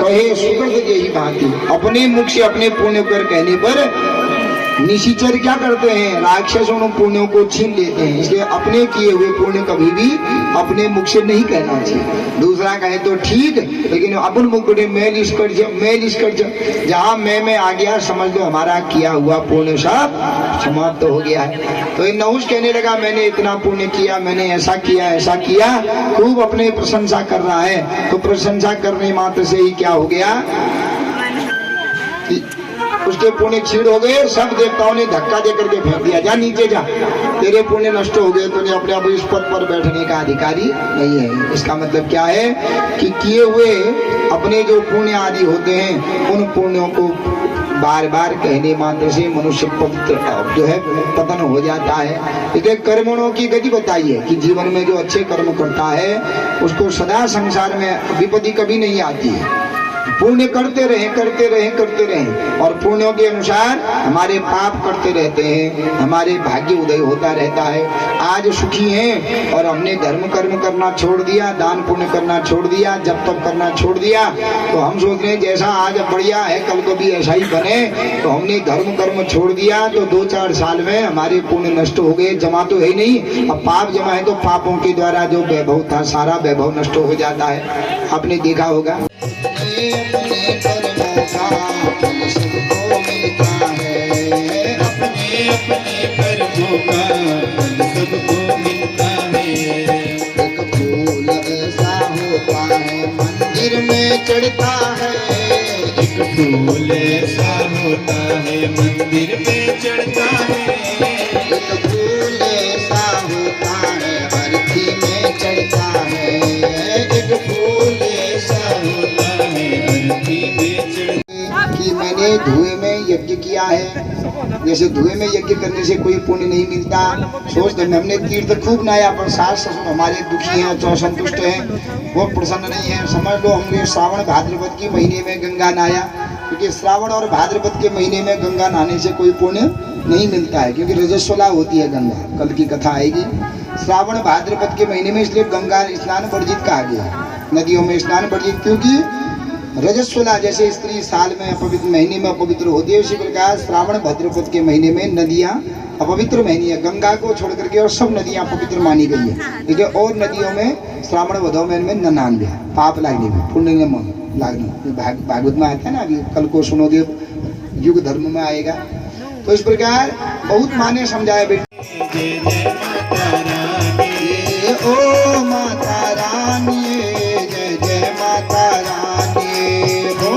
कहे सुकृत यही भांति। अपने मुख से अपने पुण्य कर कहने पर निशिचर क्या करते हैं, राक्षस उन पुण्यों को छीन लेते हैं। इसलिए अपने किए हुए पुण्य कभी भी अपने मुख से नहीं कहना चाहिए। दूसरा कहे तो ठीक, लेकिन अपन मुख में मैं निष्कर्ष जहाँ मैं आ गया, समझ लो हमारा किया हुआ पुण्य सब समाप्त हो गया है। तो नहुष कहने लगा मैंने इतना पुण्य किया, मैंने ऐसा किया, खूब अपने प्रशंसा कर रहा है। तो प्रशंसा करने मात्र से ही क्या हो गया, उसके पुण्य क्षीण हो गए। सब देवताओं ने धक्का दे करके फेंक दिया, जा नीचे जा, तेरे पुण्य नष्ट हो गए, तुझे अपने आप इस पद पर बैठने का अधिकारी नहीं है। इसका मतलब क्या है कि किए हुए अपने जो पुण्य आदि होते हैं, उन पुण्यों को बार बार कहने मात्र से मनुष्य पवित्र जो है पतन हो जाता है। इसलिए कर्मों की गति बताई है कि जीवन में जो अच्छे कर्म करता है उसको सदा संसार में विपत्ति कभी नहीं आती है। पुण्य करते रहें और पुण्यों के अनुसार हमारे पाप करते रहते हैं, हमारे भाग्य उदय होता रहता है। आज सुखी हैं और हमने धर्म कर्म करना छोड़ दिया, दान पुण्य करना छोड़ दिया, जब तक करना छोड़ दिया, तो हम सोच रहे हैं जैसा आज बढ़िया है कल को भी ऐसा ही बने। तो हमने धर्म कर्म छोड़ दिया तो 2-4 साल में हमारे पुण्य नष्ट हो गए, जमा तो है नहीं। अब पाप जमा है तो पापों के द्वारा जो वैभव था सारा वैभव नष्ट हो जाता है। आपने देखा होगा अपने कर्मों का फल सबको मिलता है, अपने कर्मों का फल सबको मिलता है। एक फूल ऐसा होता है मंदिर में चढ़ता है, एक फूल ऐसा होता है मंदिर में चढ़ता है, एक फूल ऐसा होता है अर्थी में चढ़ता है, एक फूल ऐसा होता कि मैंने धुएं में यज्ञ किया है। जैसे धुएं में यज्ञ करने से कोई पुण्य नहीं मिलता। सोचते हमने तीर्थ खूब नहाया पर सास ससुर हमारे दुखी हैं, तो असंतुष्ट हैं, वो प्रसन्न नहीं है। समझ लो हमने श्रावण भाद्रपद के महीने में गंगा नहाया, क्योंकि श्रावण और भाद्रपद के महीने में गंगा नहाने से कोई पुण्य नहीं मिलता है, क्योंकि रजस्वला होती है गंगा। कल की कथा आएगी श्रावण भाद्रपद के महीने में, इसलिए गंगा स्नान वर्जित कहा गया। नदियों में स्नान वर्जित क्योंकि रजस्वला जैसे स्त्री साल में अपवित्र महीने में अपवित्र होती है, उसी प्रकार श्रावण भाद्रपद के महीने में नदियाँ अपवित्र महीने है। गंगा को छोड़ करके और सब नदियाँ पवित्र मानी गई है। देखिए और नदियों में श्रावण भदौ में नहान गया, पाप लागने में, पुण्य लागना। भागवत में आता है ना, अभी कल को सुनोगे, युग धर्म में आएगा। तो इस प्रकार बहुत माने समझाए बेटे। ओ माता रानी, जय जय माता रानी, ओ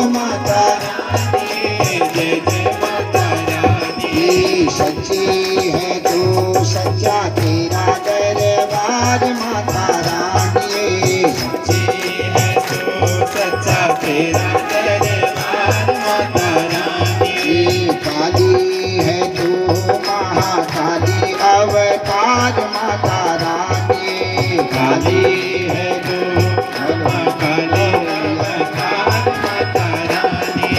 माता रानी, जय जय माता रानी। सच्ची है तो सच्चा तेरा दरबार माता रानी, सच्ची है तो सच्चा तेरा दरबार माता रानी। काली है तो महाकाली अवतार माता रानी, काली है तो महाकाली अवतार माता रानी।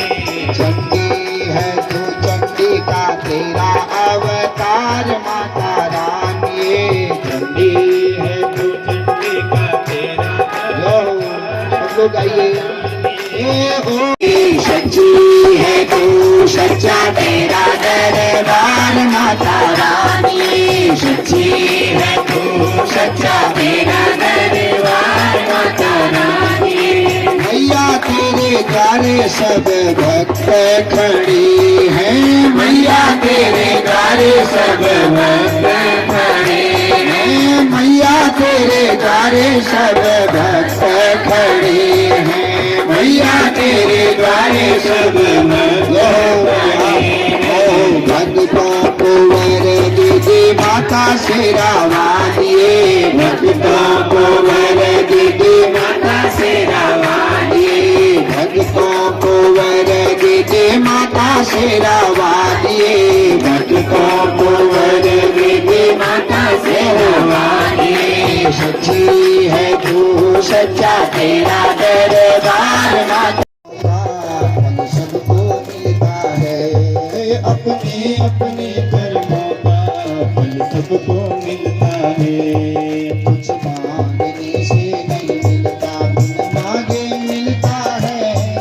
चंडी है तो चंडी का तेरा अवतार माता रानी, चंडी है तो चंडी का तेरा। सब लोग आइए। सच्ची है तो सच्चा तेरा दरबार माता रानी, सच्ची है तो सच्चा तेरा दरबार माता रानी। मैया तेरे द्वारे सब भक्त खड़ी हैं, मैया तेरे द्वारे सब भक्त खड़े हैं, मैया तेरे द्वारे सब भक्त खड़े हैं, मैया तेरे द्वारे सब भक्तों को वर दीदी माता शेरा वालिए, भक्तों को वर दीदी माता शेरा वालिए, भक्तों को वर दीदी माता शेरा वालिए, भक्तों को वर दीदी माता शेरा वालिए। सच्ची है तू सच्चा तेरा दरबार माता, सबको मिलता है अपने अपने कर्मों का फल सबको मिलता है। कुछ मांगने से नहीं मिलता, बिन मांगे मिलता है,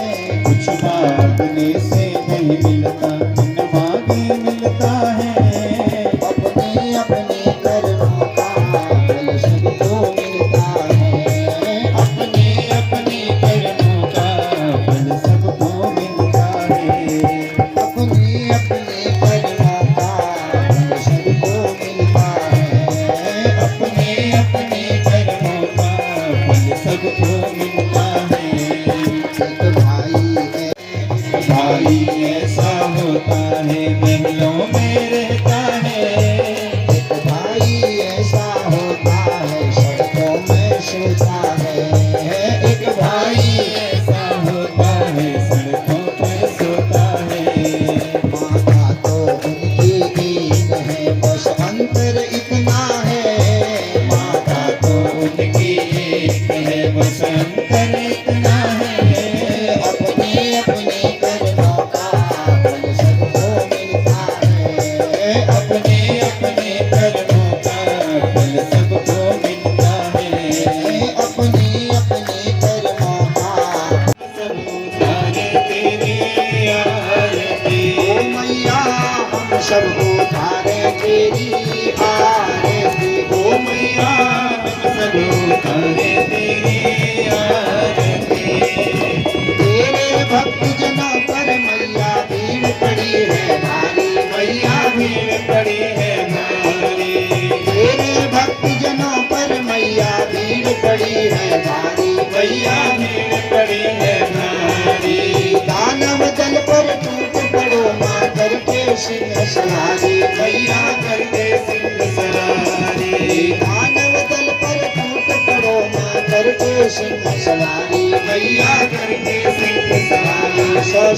पड़ी है भारी, भैया भीड़ पड़ी है भारी। दानव दल पर टूट पड़ो माँ करके सिंह सवारी, भैया करके सिंह सवारी। दानव दल पर टूट पड़ो माँ करके सिंह सवारी, भैया करके सिंह सवारी। 100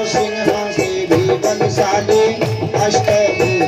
सिंह से भी बलशाली अष्टभुजा